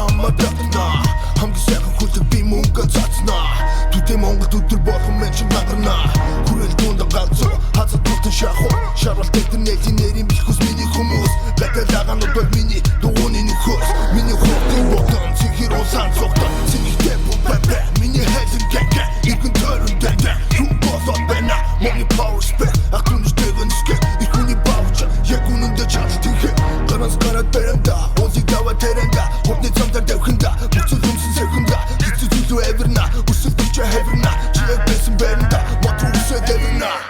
амар ятна хамгийн сайхан хүлэг би мөнгө цацна түдэ Монгол өдөр болох мен ч нагарна хүрэл дунд галзуу хазад тутан шахуу шарвал интернетийн нэрийн бэлхүүс миний хүмүүс бэтэл агаанууд бол миний дууны нөхөс миний хурдан бодон цэхэр улаан цог